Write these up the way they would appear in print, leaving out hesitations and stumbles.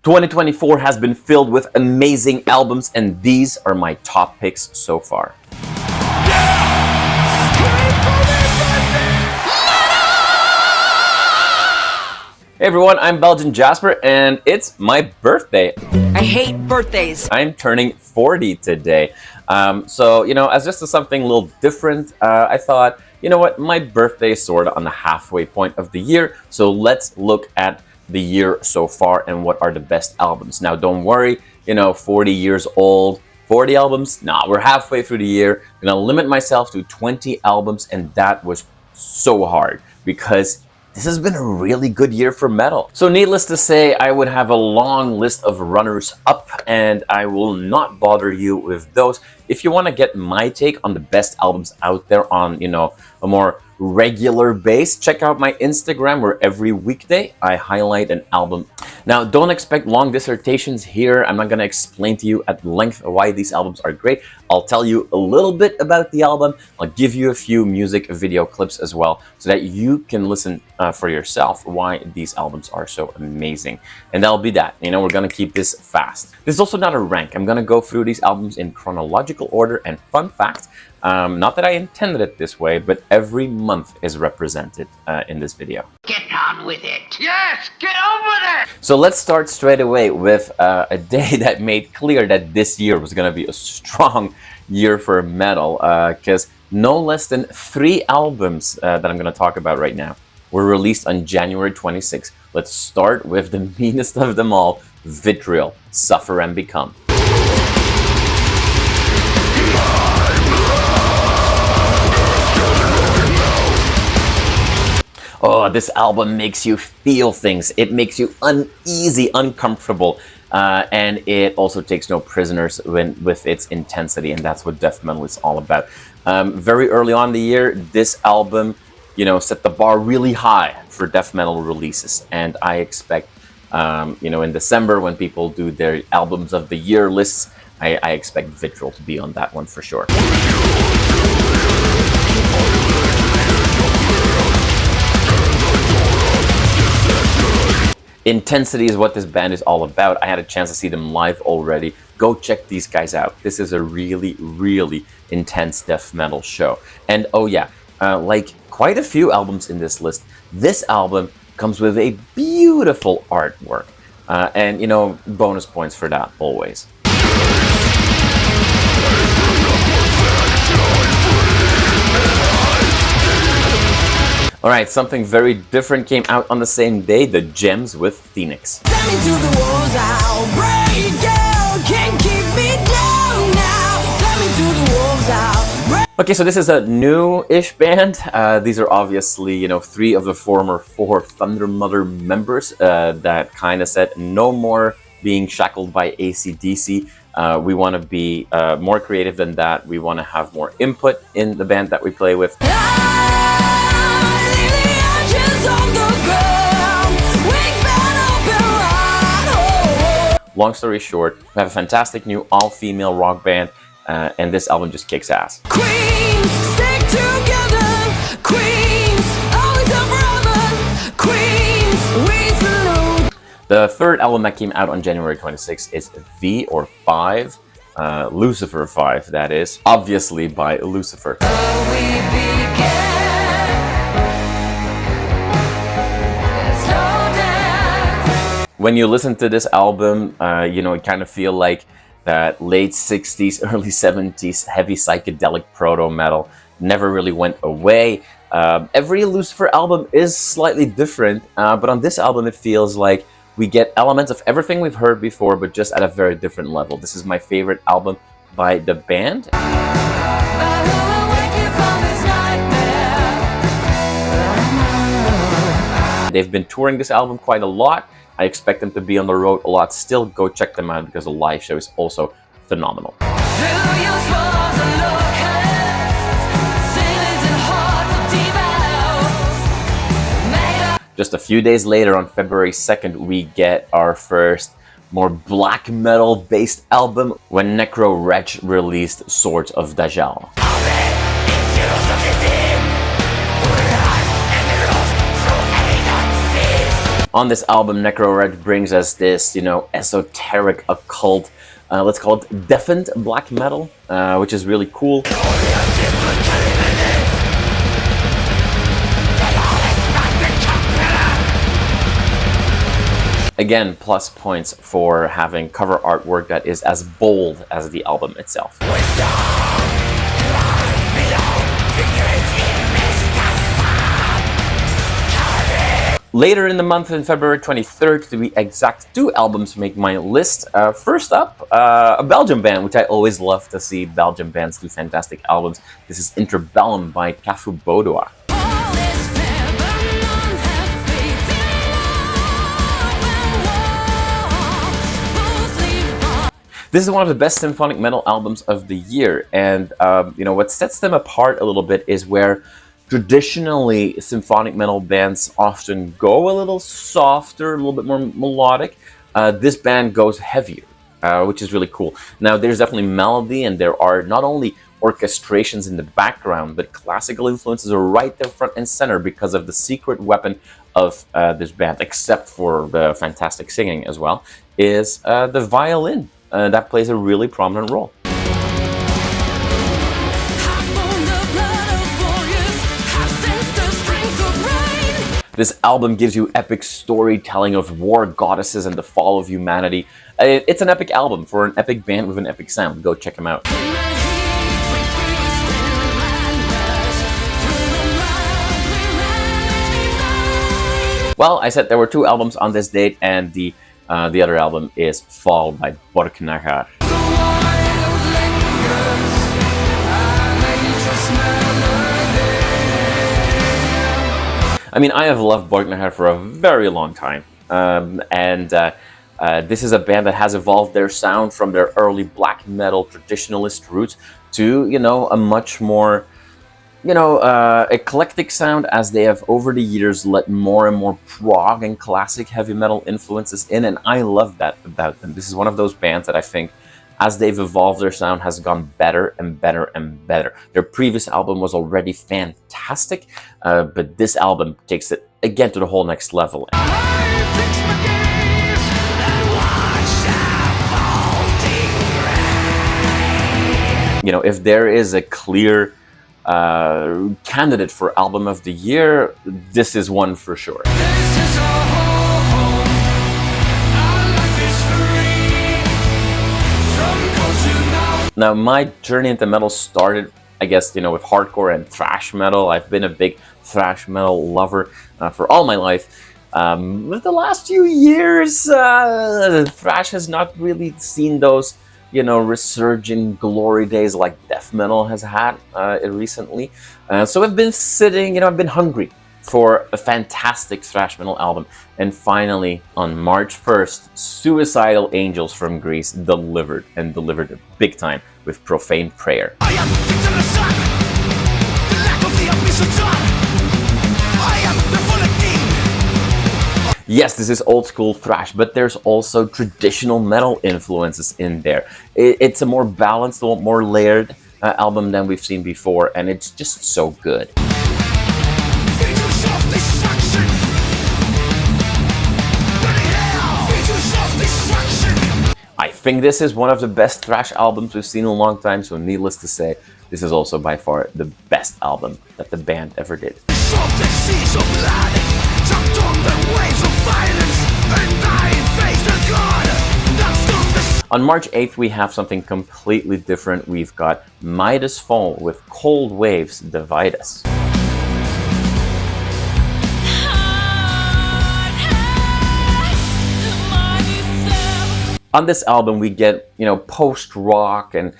2024 has been filled with amazing albums, and these are my top picks so far. Hey everyone, I'm Belgian Jasper, and it's my birthday. I hate birthdays. I'm turning 40 today. So, as just something a little different, I thought, you know what, my birthday is sort of on the halfway point of the year, so let's look at the year so far and what are the best albums. Now, don't worry, 40 years old, 40 albums? Nah, we're halfway through the year. I'm gonna limit myself to 20 albums, and that was so hard because this has been a really good year for metal. So needless to say, I would have a long list of runners-up, and I will not bother you with those. If you want to get my take on the best albums out there on, a more regular base, check out my Instagram, where every weekday I highlight an album. Now, don't expect long dissertations here. I'm not going to explain to you at length why these albums are great. I'll tell you a little bit about the album. I'll give you a few music video clips as well, so that you can listen for yourself why these albums are so amazing. And that'll be that. We're going to keep this fast. This is also not a rank. I'm going to go through these albums in chronological order, and fun fact, not that I intended it this way, but every month is represented in this video. Get on with it. Yes, get on with it. So let's start straight away with a day that made clear that this year was going to be a strong year for metal, because no less than 3 albums that I'm going to talk about right now were released on January 26th. Let's start with the meanest of them all, Vitriol, Suffer and Become. Oh, this album makes you feel things. It makes you uneasy, uncomfortable, and it also takes no prisoners with its intensity, and that's what death metal is all about. Very early on in the year, this album, set the bar really high for death metal releases, and I expect, in December when people do their albums of the year lists, I expect Vitriol to be on that one for sure. Intensity is what this band is all about. I had a chance to see them live already. Go check these guys out. This is a really, really intense death metal show. And oh yeah, like quite a few albums in this list, this album comes with a beautiful artwork. And bonus points for that always. All right, something very different came out on the same day, The Gems with Phoenix. Okay, so this is a new-ish band. These are obviously, 3 of the former 4 Thunder Mother members that kind of said no more being shackled by AC/DC. We want to be more creative than that. We want to have more input in the band that we play with. Long story short, we have a fantastic new all-female rock band, and this album just kicks ass. Queens, stick together. Queens, always and forever. Queens, we salute. The third album that came out on January 26th is V or 5, Lucifer 5, that is, obviously by Lucifer. When you listen to this album, you kind of feel like that late 60s, early 70s heavy psychedelic proto-metal never really went away. Every Lucifer album is slightly different, but on this album it feels like we get elements of everything we've heard before, but just at a very different level. This is my favorite album by the band. They've been touring this album quite a lot. I expect them to be on the road a lot still. Go check them out because the live show is also phenomenal. Just a few days later, on February 2nd, we get our first more black metal based album when Necrowretch released Swords of Dajjal. On this album, Necrowretch brings us this, esoteric, occult, let's call it deafened black metal, which is really cool. Again, plus points for having cover artwork that is as bold as the album itself. Later in the month, in February 23rd, to be exact, 2 albums make my list. First up, a Belgian band, which I always love to see Belgian bands do fantastic albums. This is Interbellum by Cathubodua. This is one of the best symphonic metal albums of the year, and what sets them apart a little bit is where traditionally symphonic metal bands often go a little softer, a little bit more melodic. This band goes heavier, which is really cool. Now, there's definitely melody, and there are not only orchestrations in the background, but classical influences are right there front and center because of the secret weapon of this band, except for the fantastic singing as well, is the violin. That plays a really prominent role. This album gives you epic storytelling of war goddesses and the fall of humanity. It's an epic album for an epic band with an epic sound. Go check them out. Well, I said there were 2 albums on this date, and the other album is Fall by Borknagar. I mean, I have loved Borknagar for a very long time, this is a band that has evolved their sound from their early black metal traditionalist roots to, a much more, eclectic sound, as they have over the years let more and more prog and classic heavy metal influences in, and I love that about them. This is one of those bands that I think, as they've evolved their sound, has gone better and better and better. Their previous album was already fantastic, but this album takes it again to the whole next level. If there is a clear candidate for album of the year, this is one for sure. Now, my journey into metal started, I guess, with hardcore and thrash metal. I've been a big thrash metal lover for all my life. But the last few years, thrash has not really seen those, resurging glory days like death metal has had recently. So I've been sitting, I've been hungry for a fantastic thrash metal album. And finally, on March 1st, Suicidal Angels from Greece delivered big time with Profane Prayer. I am victim of sun, the lack of the abyss of dawn. I am the full of Yes, this is old school thrash, but there's also traditional metal influences in there. It's a more balanced, a lot more layered album than we've seen before, and it's just so good. I think this is one of the best thrash albums we've seen in a long time, so needless to say, this is also by far the best album that the band ever did. On March 8th, we have something completely different. We've got Midas Fall with Cold Waves Divide Us. On this album, we get, post-rock and,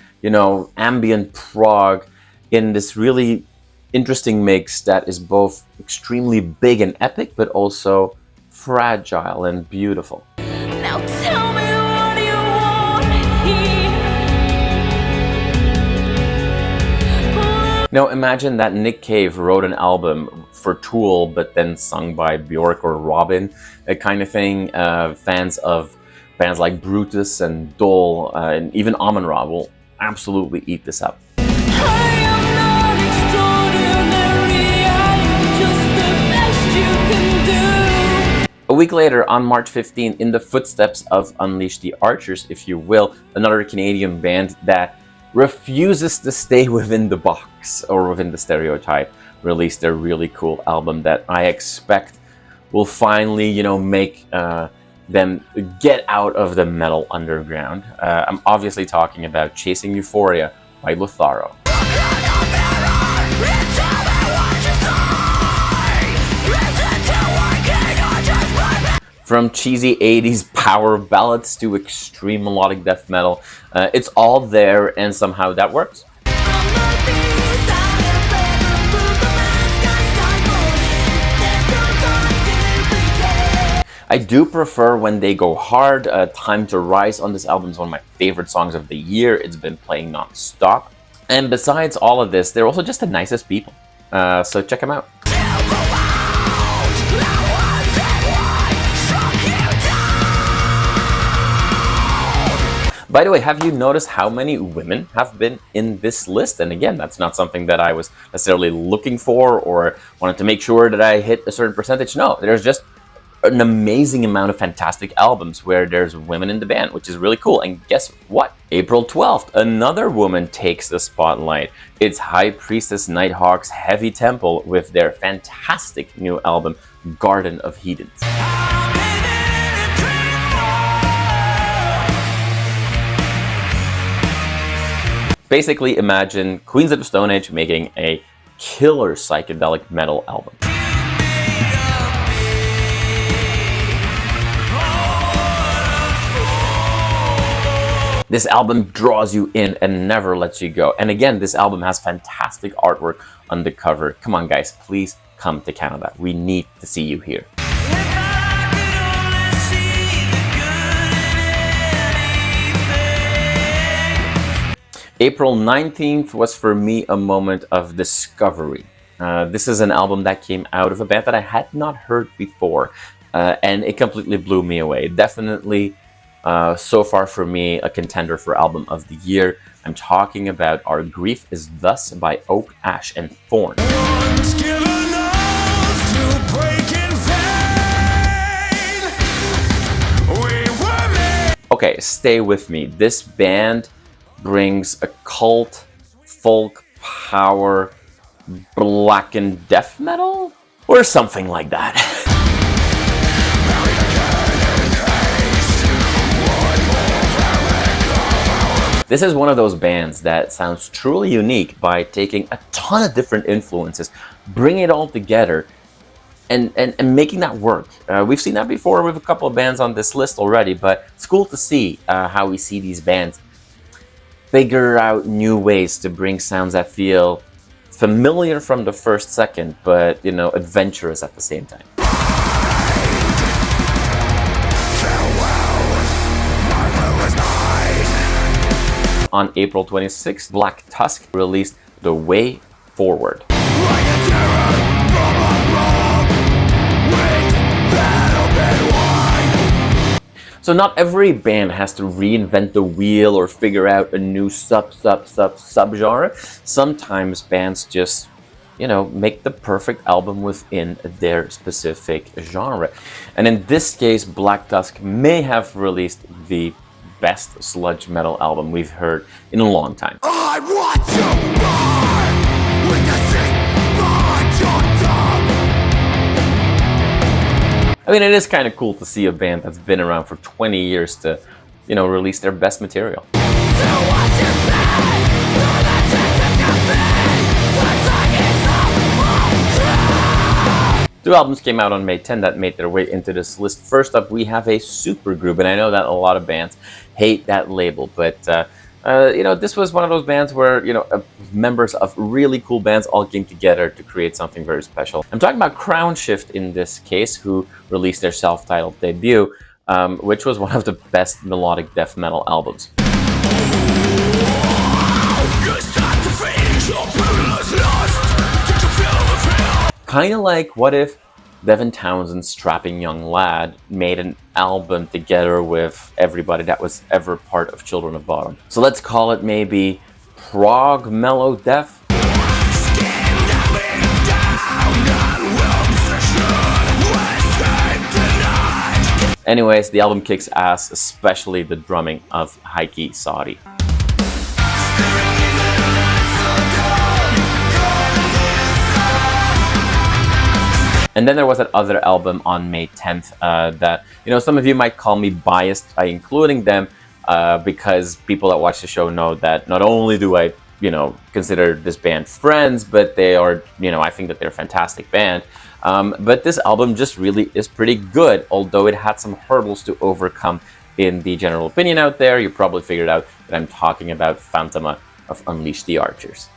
ambient prog in this really interesting mix that is both extremely big and epic, but also fragile and beautiful. Now tell me what you want here. Now imagine that Nick Cave wrote an album for Tool, but then sung by Bjork or Robin, that kind of thing. Fans of bands like Brutus and Dole and even Amon-Ra will absolutely eat this up. week later, on March 15, in the footsteps of Unleash the Archers, if you will, another Canadian band that refuses to stay within the box or within the stereotype, released a really cool album that I expect will finally, make them get out of the metal underground. I'm obviously talking about Chasing Euphoria by Lutharo. From cheesy 80s power ballads to extreme melodic death metal, it's all there, and somehow that works. I do prefer when they go hard. Time to Rise on this album is one of my favorite songs of the year. It's been playing non-stop. And besides all of this, they're also just the nicest people. So check them out. By the way, have you noticed how many women have been in this list? And again, that's not something that I was necessarily looking for or wanted to make sure that I hit a certain percentage. No, there's just an amazing amount of fantastic albums where there's women in the band, which is really cool. And guess what? April 12th, another woman takes the spotlight. It's High Priestess Nighthawk's Heavy Temple with their fantastic new album, Garden of Heathens. Basically, imagine Queens of the Stone Age making a killer psychedelic metal album. This album draws you in and never lets you go. And again, this album has fantastic artwork on the cover. Come on, guys, please come to Canada. We need to see you here. April 19th was for me a moment of discovery. This is an album that came out of a band that I had not heard before, and it completely blew me away. Definitely, so far for me, a contender for Album of the Year. I'm talking about Our Grief Is Thus by Oak, Ash, and Thorn. Okay, stay with me. This band brings occult, folk, power, black and death metal? Or something like that. This is one of those bands that sounds truly unique by taking a ton of different influences, bringing it all together, and making that work. We've seen that before with a couple of bands on this list already, but it's cool to see how we see these bands figure out new ways to bring sounds that feel familiar from the first second, but, adventurous at the same time. On April 26th, Black Tusk released The Way Forward. So not every band has to reinvent the wheel or figure out a new sub-genre. Sometimes bands just, make the perfect album within their specific genre. And in this case, Black Tusk may have released the best sludge metal album we've heard in a long time. I want to burn with the sing behind your tongue. I mean, it is kind of cool to see a band that's been around for 20 years to, release their best material. Two albums came out on May 10 that made their way into this list. First up, we have a supergroup, and I know that a lot of bands hate that label, but this was one of those bands where members of really cool bands all came together to create something very special. I'm talking about Crownshift in this case, who released their self-titled debut, which was one of the best melodic death metal albums. Kind of like what if Devin Townsend's strapping young lad made an album together with everybody that was ever part of Children of Bodom. So let's call it maybe prog mellow death. Anyways, the album kicks ass, especially the drumming of Heike Saudi. And then there was that other album on May 10th that, you know, some of you might call me biased by including them because people that watch the show know that not only do I, you know, consider this band friends, but they are, you know, I think that they're a fantastic band. But this album just really is pretty good, although it had some hurdles to overcome in the general opinion out there. You probably figured out that I'm talking about Phantoma of Unleash the Archers.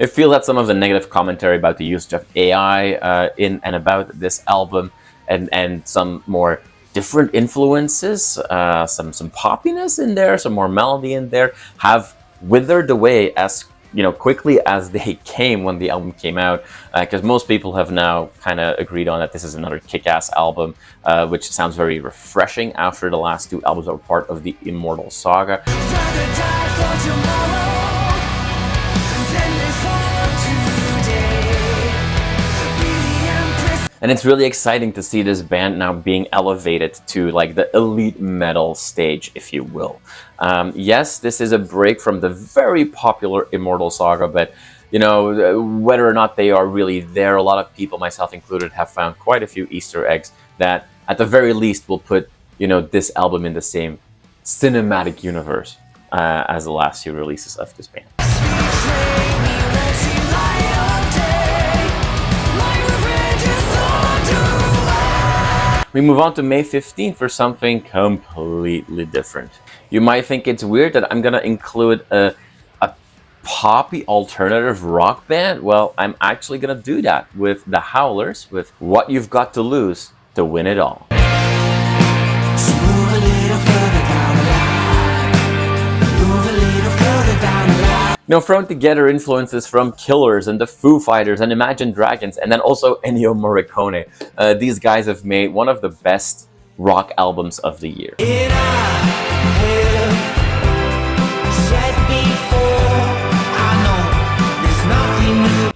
I feel that some of the negative commentary about the use of AI in and about this album and some more different influences, some poppiness in there, some more melody in there, have withered away as, you know, quickly as they came when the album came out, because most people have now kind of agreed on that this is another kick-ass album, which sounds very refreshing after the last two albums that were part of the Immortal Saga. And it's really exciting to see this band now being elevated to like the elite metal stage, if you will. Yes, this is a break from the very popular Immortal Saga, but you know, whether or not they are really there, a lot of people, myself included, have found quite a few Easter eggs that at the very least will put, you know, this album in the same cinematic universe as the last few releases of this band. We move on to May 15th for something completely different. You might think it's weird that I'm gonna include a poppy alternative rock band. Well, I'm actually gonna do that with the Howlers, with What You've Got to Lose to Win It All. You know, throwing together influences from Killers and the Foo Fighters and Imagine Dragons, and then also Ennio Morricone. These guys have made one of the best rock albums of the year.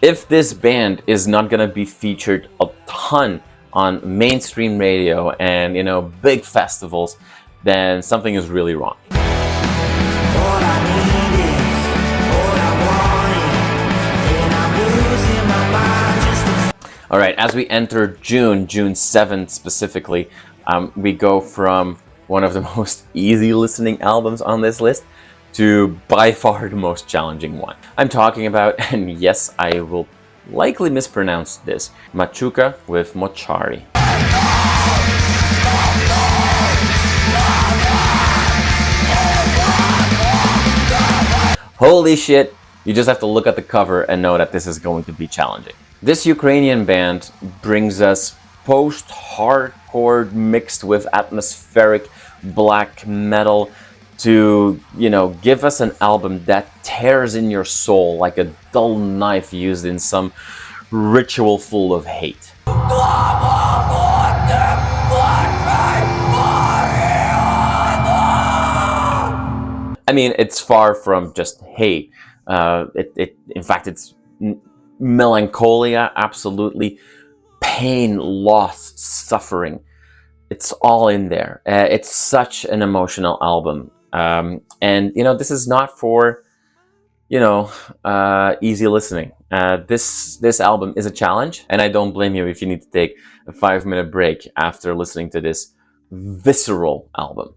If this band is not gonna be featured a ton on mainstream radio and, you know, big festivals, then something is really wrong. All right, as we enter June 7th specifically, we go from one of the most easy listening albums on this list to by far the most challenging one. I'm talking about, and yes, I will likely mispronounce this, Machukha with Mochari. Holy shit, you just have to look at the cover and know that this is going to be challenging. This Ukrainian band brings us post-hardcore mixed with atmospheric black metal to, you know, give us an album that tears in your soul like a dull knife used in some ritual full of hate. I mean, it's far from just hate. In fact, it's melancholia, absolutely, pain, loss, suffering. It's all in there. It's such an emotional album. And, you know, this is not for, you know, easy listening. This album is a challenge, and I don't blame you if you need to take a 5-minute break after listening to this visceral album.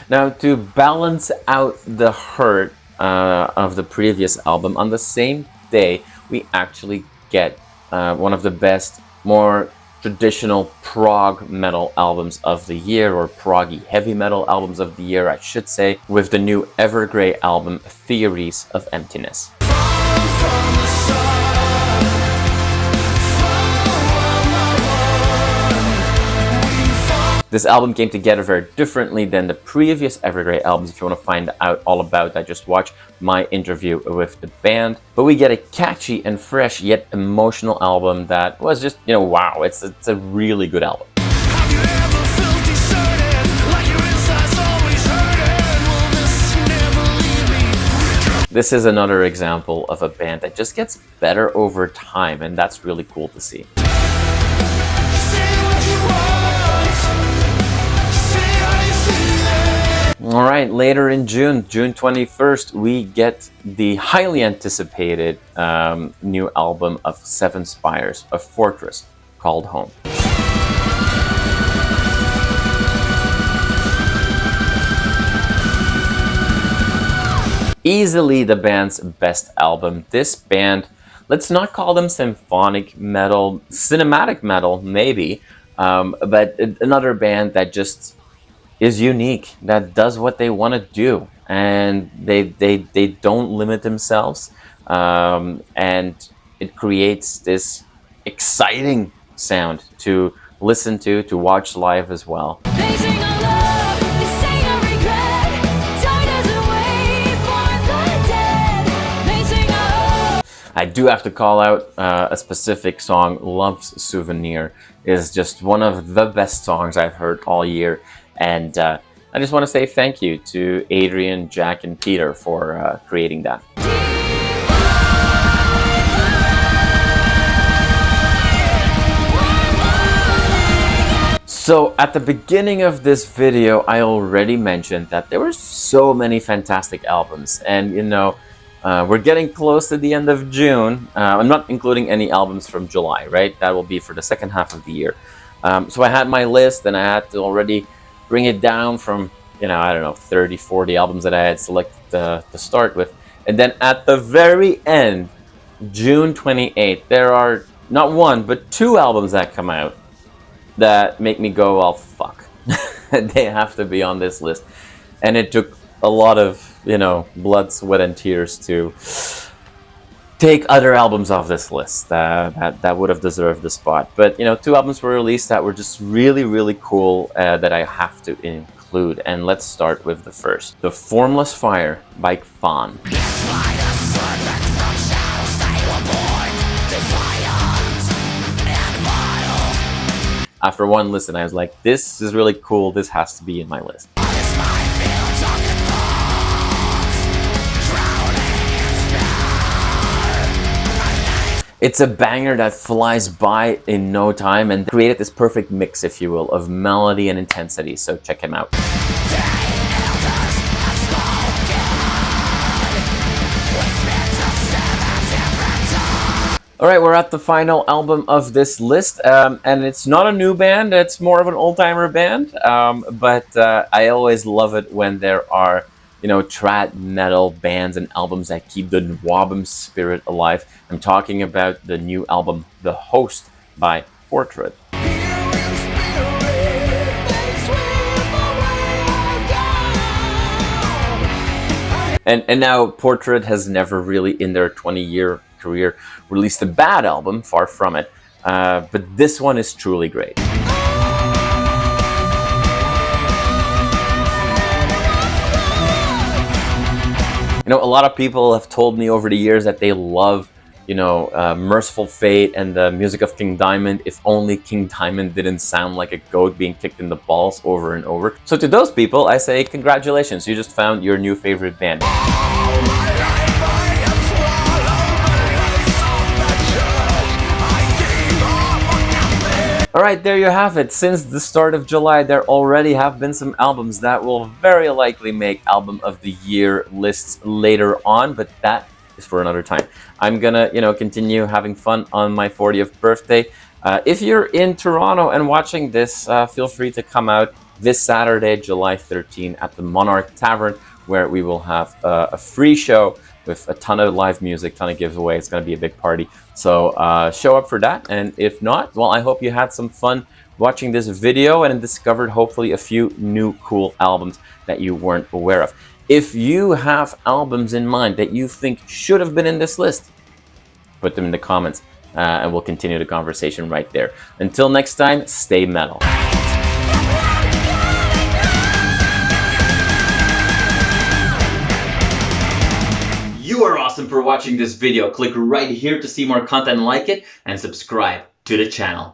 Now, to balance out the hurt of the previous album, on the same day, we actually get one of the best, more traditional prog metal albums of the year, or proggy heavy metal albums of the year, I should say, with the new Evergrey album, Theories of Emptiness. This album came together very differently than the previous Evergrey albums. If you want to find out all about that, just watch my interview with the band. But we get a catchy and fresh yet emotional album that was just, you know, wow, it's a really good album. Have you ever felt deserted, like your insides all This is another example of a band that just gets better over time, and that's really cool to see. All right, later in June, June 21st, we get the highly anticipated new album of 7 Spires, a fortress called Home. Easily the band's best album. This band, let's not call them symphonic metal, cinematic metal maybe, but another band that just is unique, that does what they want to do, and they don't limit themselves, and it creates this exciting sound to listen to watch live as well. I do have to call out a specific song. Love's Souvenir is just one of the best songs I've heard all year. And I just want to say thank you to Adrian, Jack, and Peter for creating that. So at the beginning of this video, I already mentioned that there were so many fantastic albums. And you know, we're getting close to the end of June. I'm not including any albums from July, right? That will be for the second half of the year. So I had my list, and I had to already bring it down from, you know, I don't know, 30, 40 albums that I had selected to start with. And then at the very end, June 28th, there are not one, but 2 albums that come out that make me go, well, fuck. They have to be on this list. And it took a lot of, you know, blood, sweat, and tears to take other albums off this list that would have deserved the spot. But, you know, 2 albums were released that were just really, really cool that I have to include. And let's start with the first. The Formless Fire by Kvaen. After one listen, I was like, this is really cool. This has to be in my list. It's a banger that flies by in no time and created this perfect mix, if you will, of melody and intensity. So check him out. All right, we're at the final album of this list, and it's not a new band. It's more of an old-timer band, but I always love it when there are, you know, trad metal bands and albums that keep the Nwabum spirit alive. I'm talking about the new album, The Host by Portrait. And now Portrait has never really, in their 20-year career, released a bad album, far from it. But this one is truly great. You know, a lot of people have told me over the years that they love, you know, Merciful Fate and the music of King Diamond, if only King Diamond didn't sound like a goat being kicked in the balls over and over. So to those people, I say congratulations, you just found your new favorite band. Alright, there you have it. Since the start of July, there already have been some albums that will very likely make Album of the Year lists later on, but that is for another time. I'm gonna, you know, continue having fun on my 40th birthday. If you're in Toronto and watching this, feel free to come out this Saturday, July 13, at the Monarch Tavern, where we will have a free show with a ton of live music, ton of giveaways. It's going to be a big party. So show up for that. And if not, well, I hope you had some fun watching this video and discovered hopefully a few new cool albums that you weren't aware of. If you have albums in mind that you think should have been in this list, put them in the comments and we'll continue the conversation right there. Until next time, stay metal. You are awesome for watching this video. Click right here to see more content like it and subscribe to the channel.